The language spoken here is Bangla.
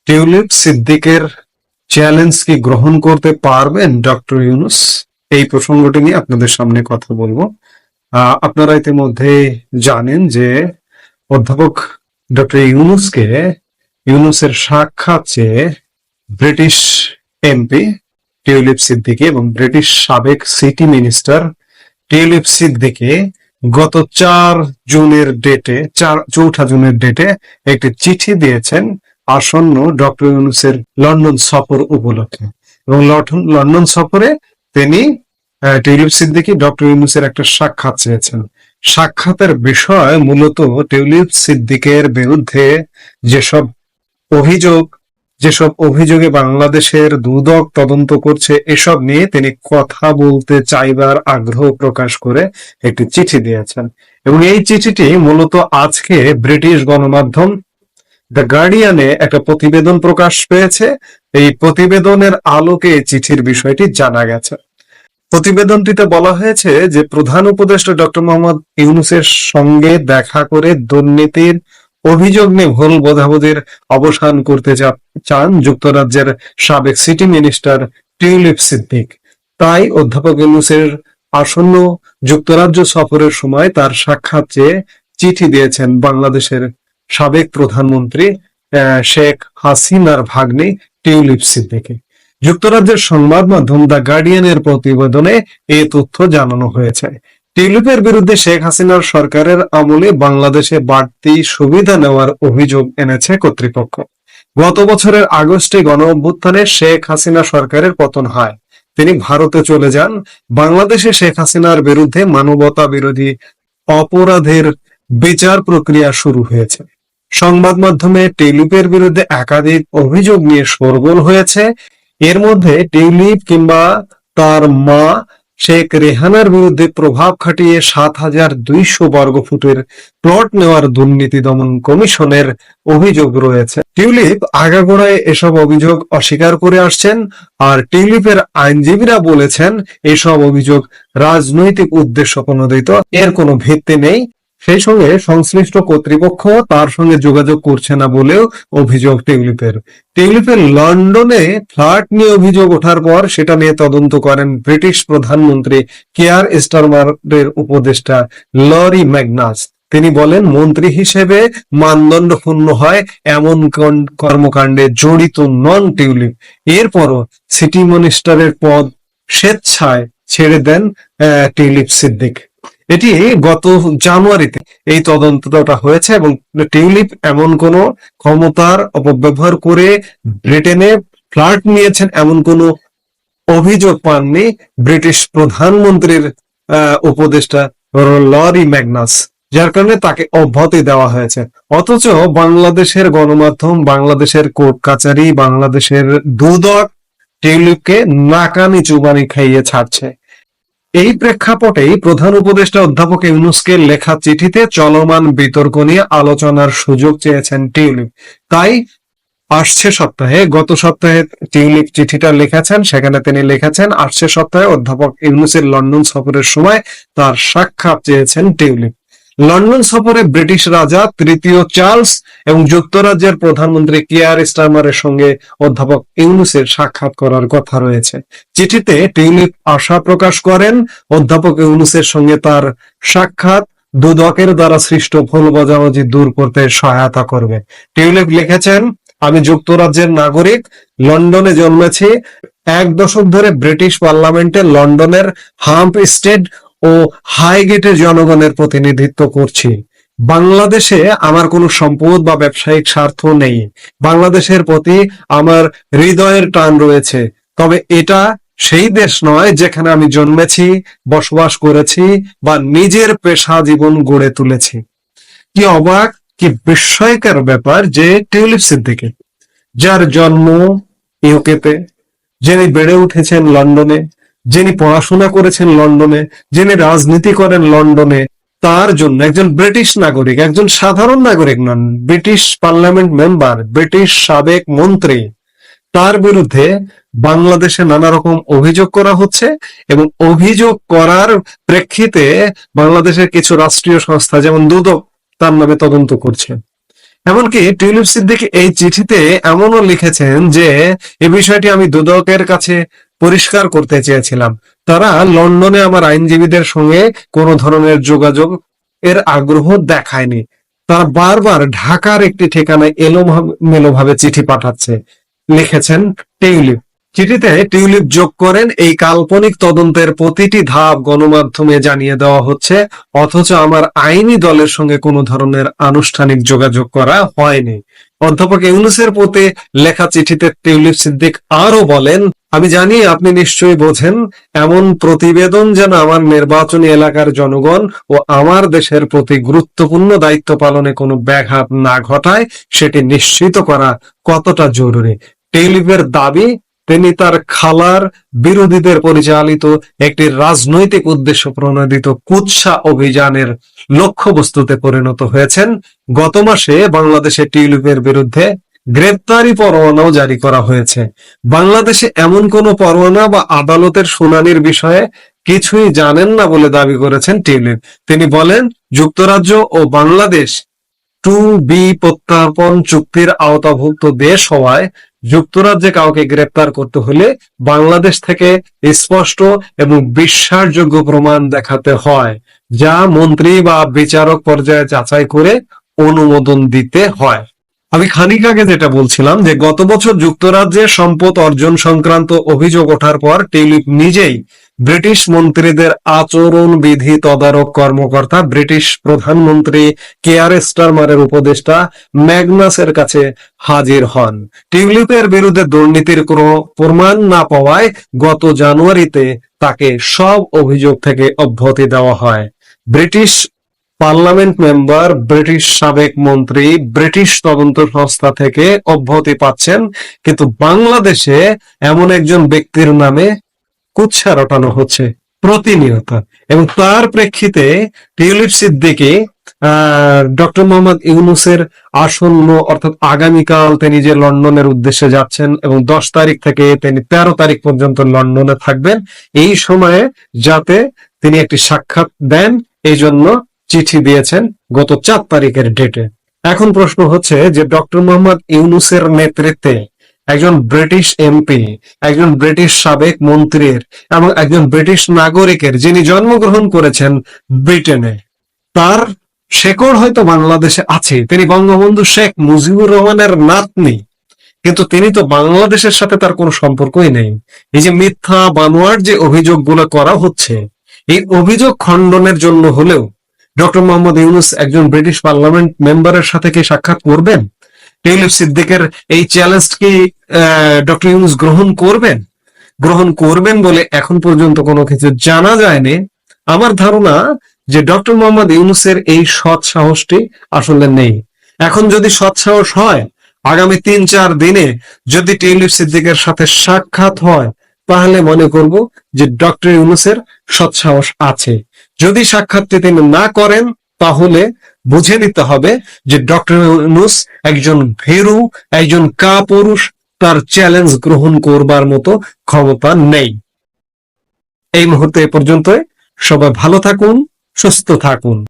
টিউলিপ সিদ্দিকের চ্যালেঞ্জ কি গ্রহণ করতে পারবেন ডক্টর ইউনূস? এই প্রসঙ্গটি নিয়ে আপনাদের সামনে কথা বলবো। আপনারা ইতিমধ্যে জানেন যে অধ্যাপক ডক্টর ইউনূসের সাক্ষাৎ চেয়ে ব্রিটিশ এমপি টিউলিপ সিদ্দিকী এবং ব্রিটিশ সাবেক সিটি মিনিস্টার টিউলিপ সিদ্দিকী গত 4 জুনের ডেটে একটি চিঠি দিয়েছেন আসন্ন ডক্টর ইউনূসের লন্ডন সফর উপলক্ষে। এবং লন্ডন সফরে তিনি টিউলিপ সিদ্দিকী ডক্টর ইউনূসের একটা সাক্ষাৎ চেয়েছেন। সাক্ষাতের বিষয় মূলত টিউলিপ সিদ্দিকের বিরুদ্ধে যেসব অভিযোগ যেসব অভিযোগে বাংলাদেশের দুদক তদন্ত করছে এসব নিয়ে তিনি কথা বলতে চাইবার আগ্রহ প্রকাশ করে একটি চিঠি দিয়েছেন। এবং এই চিঠিটি মূলত আজকে ব্রিটিশ গণমাধ্যম দ্য গার্ডিয়ানে একটা প্রতিবেদন প্রকাশ পেয়েছে। এই প্রতিবেদনের আলোকে চিঠির বিষয়টি জানা গেছে। প্রতিবেদনটিতে বলা হয়েছে যে প্রধান উপদেষ্টা ডক্টর মোহাম্মদ ইউনূসের সঙ্গে দেখা করে দুর্নীতির অভিযোগ নিয়ে ভুল বোঝাবুঝির অবসান করতে চান যুক্তরাজ্যের সাবেক সিটি মিনিস্টার টিউলিপ সিদ্দিক। তাই অধ্যাপক ইউনূসের আসন্ন যুক্তরাজ্য সফরের সময় তার সাক্ষাৎ চেয়ে চিঠি দিয়েছেন বাংলাদেশের সাবেক প্রধানমন্ত্রী শেখ হাসিনার ভাগ্নে টিউলিপ সিদ্দিকী। যুক্তরাজ্যের সংবাদ মাধ্যম দ্য গার্ডিয়ানের প্রতিবেদনে এই তথ্য জানানো হয়েছে। টিউলিপের বিরুদ্ধে শেখ হাসিনার সরকারের আমলে বাংলাদেশে বাড়তি সুবিধা নেওয়ার অভিযোগ এনেছে কর্তৃপক্ষ। গত বছরের আগস্টে গণঅভ্যুত্থানে শেখ হাসিনা সরকারের পতন হয়। তিনি ভারতে চলে যান। বাংলাদেশে শেখ হাসিনার বিরুদ্ধে মানবতা বিরোধী অপরাধের বিচার প্রক্রিয়া শুরু হয়েছে। সংবাদ মাধ্যমে টিউলিপের বিরুদ্ধে একাধিক অভিযোগ নিয়ে শোরগোল হয়েছে। এর মধ্যে টিউলিপ কিংবা তার মা শেখ রেহানার বিরুদ্ধে প্রভাব খাটিয়ে ৭,২০০ বর্গফুটের প্লট নেওয়ার দুর্নীতি দমন কমিশনের অভিযোগ রয়েছে। টিউলিপ আগাগোড়ায় এসব অভিযোগ অস্বীকার করে আসছেন। আর টিউলিপের আইনজীবীরা বলেছেন এসব অভিযোগ রাজনৈতিক উদ্দেশ্য প্রণোদিত, এর কোনো ভিত্তি নেই। সেই সঙ্গে সংশ্লিষ্ট কর্তৃপক্ষ তার সঙ্গে যোগাযোগ করছে না বলেও অভিযোগ টিউলিপের লন্ডনে ফ্ল্যাট নিয়ে অভিযোগ ওঠার পর সেটা নিয়ে তদন্ত করেন ব্রিটিশ প্রধানমন্ত্রী কিয়ার স্টারমারের উপদেষ্টা লরি ম্যাগনাস। তিনি বলেন মন্ত্রী হিসেবে মানদণ্ডপূর্ণ হয় এমন কর্মকাণ্ডে জড়িত নন টিউলিপ। এরপরও সিটি মিনিস্টারের পদ স্বেচ্ছায় ছেড়ে দেন টিউলিপ সিদ্দিক। এটি গত জানুয়ারিতে এই তদন্তটা হয়েছে এবং টিউলিপ এমন কোন ক্ষমতার অপব্যবহার করে ব্রিটেনে ফ্ল্যাট নিয়েছেন এমন কোন অভিযোগ পাননি ব্রিটিশ প্রধানমন্ত্রীর উপদেষ্টা লরি ম্যাগনাস, যার কারণে তাকে অব্যাহতি দেওয়া হয়েছে। অথচ বাংলাদেশের গণমাধ্যম, বাংলাদেশের কোর্ট কাচারি, বাংলাদেশের দুদক টিউলিপকে নাকানি চুবানি খাইয়ে ছাড়ছে। এই প্রেক্ষাপটেই প্রধান উপদেষ্টা অধ্যাপক ইউনূসকে লেখা চিঠিতে চলমান বিতর্ক নিয়ে আলোচনার সুযোগ চেয়েছেন টিউলিপ। তাই গত সপ্তাহে টিউলিপ চিঠিটা লিখেছেন। সেখানে তিনি লিখেছেন আসছে সপ্তাহে অধ্যাপক ইউনূসের লন্ডন সফরের সময় তার সাক্ষাৎ চেয়েছেন টিউলিপ। লন্ডন সফরে ব্রিটিশ রাজা তৃতীয় চার্লস এবং যুক্তরাজ্যের প্রধানমন্ত্রী কিয়ার স্টারমারের সঙ্গে অধ্যাপক ইউনূসের সাক্ষাৎ করার কথা রয়েছে। চিঠিতে টিউলিপ আশা প্রকাশ করেন অধ্যাপক ইউনূসের সঙ্গে তার সাক্ষাৎ দুদকের দ্বারা সৃষ্ট ভুল বোঝাবুঝি দূর করতে সহায়তা করবে। টিউলিপ লিখেছেন, আমি যুক্তরাজ্যের নাগরিক, লন্ডনে জন্মেছি। 1 দশক ধরে ব্রিটিশ পার্লামেন্টে লন্ডনের হাম্পস্টেড ও হাইগেটের জনগণের প্রতিনিধিত্ব করছি। বাংলাদেশে আমার কোনো সম্পদ বা ব্যবসায়িক স্বার্থ নেই। বাংলাদেশের প্রতি আমার হৃদয়ের টান রয়েছে। তবে এটা সেই দেশ নয় যেখানে আমি জন্মেছি, বসবাস করেছি বা নিজের পেশা জীবন গড়ে তুলেছি। কি অবাক, কি বিস্ময়কর ব্যাপার যে টিউলিপ সিদ্দিকী, যার জন্ম ইউকেতে, যিনি বেড়ে উঠেছেন লন্ডনে, যিনি পড়াশোনা করেছেন লন্ডনে, যিনি রাজনীতি করেন লন্ডনে, তার জন্য একজন ব্রিটিশ নাগরিক, একজন সাধারণ নাগরিক নন, ব্রিটিশ পার্লামেন্ট মেম্বার, ব্রিটিশ সাবেক মন্ত্রী, তার বিরুদ্ধে বাংলাদেশে নানা রকম অভিযোগ করা হচ্ছে। এবং অভিযোগ করার প্রেক্ষিতে বাংলাদেশের কিছু রাষ্ট্রীয় সংস্থা যেমন দুদক তার নামে তদন্ত করছে। এমনকি টিউলিপ সিদ্দিকী এই চিঠিতে এমনও লিখেছেন যে এই বিষয়টি আমি দুদকের কাছে পরিষ্কার করতে চেয়েছিলাম। তারা লন্ডনে আমার আইনজীবীদের সঙ্গে কোনো ধরনের যোগাযোগ এর আগ্রহ দেখায়নি। তারা বারবার ঢাকার একটি ঠিকানায় এলোমেলোভাবে চিঠি পাঠাচ্ছে, লিখেছেন টিউলিপ। চিঠিতে টিউলিপ যোগ করেন, এই কাল্পনিক তদন্তের প্রতিটি ধাপ গণমাধ্যমে জানিয়ে দেওয়া হচ্ছে, অথচ আমার আইনি দলের সঙ্গে কোনো ধরনের আনুষ্ঠানিক যোগাযোগ করা হয়নি। অধ্যাপক ইউনূসের প্রতি লেখা চিঠিতে টিউলিপ সিদ্দিক আরো বলেন, আমি জানি আপনি নিশ্চয়ই বোঝেন, এমন প্রতিবেদন যেন আমার নির্বাচনী এলাকার জনগণ ও আমার দেশের প্রতি গুরুত্বপূর্ণ দায়িত্ব পালনে কোনো ব্যাঘাত না ঘটায় সেটি নিশ্চিত করা কতটা জরুরি। টিউলিপের দাবি, তিনি তার খালার বিরোধীদের পরিচালিত একটি রাজনৈতিক উদ্দেশ্য প্রণোদিত কুৎসা অভিযানের লক্ষ্যবস্তুতে পরিণত হয়েছেন। গত মাসে বাংলাদেশে টিউলিপের বিরুদ্ধে গ্রেপ্তারি পরোয়ানাও জারি করা হয়েছে। বাংলাদেশে এমন কোনো পরোয়ানা বা আদালতের শুনানির বিষয়ে কিছুই জানেন না বলে দাবি করেছেন টিউলিপ। তিনি বলেন, যুক্তরাজ্য ও বাংলাদেশ 2B প্রত্যর্পণ চুক্তির আওতাভুক্ত দেশ হওয়ায় যুক্তরাজ্যে কাউকে গ্রেপ্তার করতে হলে বাংলাদেশ থেকে স্পষ্ট এবং বিশ্বাসযোগ্য প্রমাণ দেখাতে হয়, যা মন্ত্রী বা বিচারক পর্যায়ে যাচাই করে অনুমোদন দিতে হয়। আমি খানিক আগে যেটা বলছিলাম যে গত বছর যুক্তরাজ্যে সম্পদ অর্জন সংক্রান্ত অভিযোগ ওঠার পর টিউলিপ নিজেই ব্রিটিশ মন্ত্রীদের আচরণ বিধি তদারক কর্মকর্তা ব্রিটিশ প্রধানমন্ত্রী কেয়ার স্টারমারের উপদেষ্টা ম্যাগনাসের কাছে হাজির হন। টিউলিপের বিরুদ্ধে দুর্নীতির কোনো প্রমাণ না পাওয়ায় গত জানুয়ারিতে তাকে সব অভিযোগ থেকে অব্যাহতি দেওয়া হয়। ব্রিটিশ পার্লামেন্ট মেম্বার, ব্রিটিশ সাবেক মন্ত্রী ব্রিটিশ তদন্ত সংস্থা থেকে অব্যাহতি পাচ্ছেন, কিন্তু বাংলাদেশে এমন একজন ব্যক্তির নামে কুৎসা রটানো হচ্ছে প্রতিনিয়ত, এবং তার প্রেক্ষিতে টিউলিপ সিদ্দিকী ডক্টর মোহাম্মদ ইউনূসের আসন্ন অর্থাৎ আগামীকাল তিনি যে লন্ডনের উদ্দেশ্যে যাচ্ছেন এবং 10 তারিখ থেকে তিনি 13 তারিখ পর্যন্ত লন্ডনে থাকবেন, এই সময়ে যাতে তিনি একটি সাক্ষাৎ দেন এই জন্য চিঠি দিয়েছেন গত 4 তারিখের ডেটে। এখন প্রশ্ন হচ্ছে যে ডক্টর মোহাম্মদ ইউনূসের নেতৃত্বে একজন ব্রিটিশ এমপি, একজন ব্রিটিশ সাবেক মন্ত্রীর এবং একজন ব্রিটিশ নাগরিকের, যিনি জন্মগ্রহণ করেছেন ব্রিটেনে, তার শেকড় হয়তো বাংলাদেশে আছে, তিনি বঙ্গবন্ধু শেখ মুজিবুর রহমানের নাতনি, কিন্তু তিনি তো বাংলাদেশের সাথে তার কোনো সম্পর্কই নেই। এই যে মিথ্যা বানোয়াট যে অভিযোগগুলো করা হচ্ছে, এই অভিযোগ খণ্ডনের জন্য হলেও ডক্টর মোহাম্মদ ইউনূস একজন ব্রিটিশ পার্লামেন্ট মেম্বারের সাথে কি সাক্ষাৎ করবেন? টিউলিপ সিদ্দিকের এই চ্যালেঞ্জ কি ডক্টর ইউনূস গ্রহণ করবেন বলে এখন পর্যন্ত কোনো কিছু জানা যায়নি। আমার ধারণা যে ডক্টর মোহাম্মদ ইউনূসের এই সৎ সাহসটি আসলে নেই। এখন যদি সৎ সাহস হয়, আগামী 3-4 দিনে যদি টিউলিপ সিদ্দিকের সাথে সাক্ষাৎ হয়, তাহলে মনে করব যে ডক্টর ইউনূসের সৎ সাহস আছে। যদি সাক্ষাৎটি তিনি না করেন, তাহলে বুঝে নিতে হবে যে ডক্টর ইউনূস একজন ভীরু, একজন কাপুরুষ, তার চ্যালেঞ্জ গ্রহণ করবার মতো ক্ষমতা নেই। এই মুহূর্তে এ পর্যন্তই। সবাই ভালো থাকুন, সুস্থ থাকুন।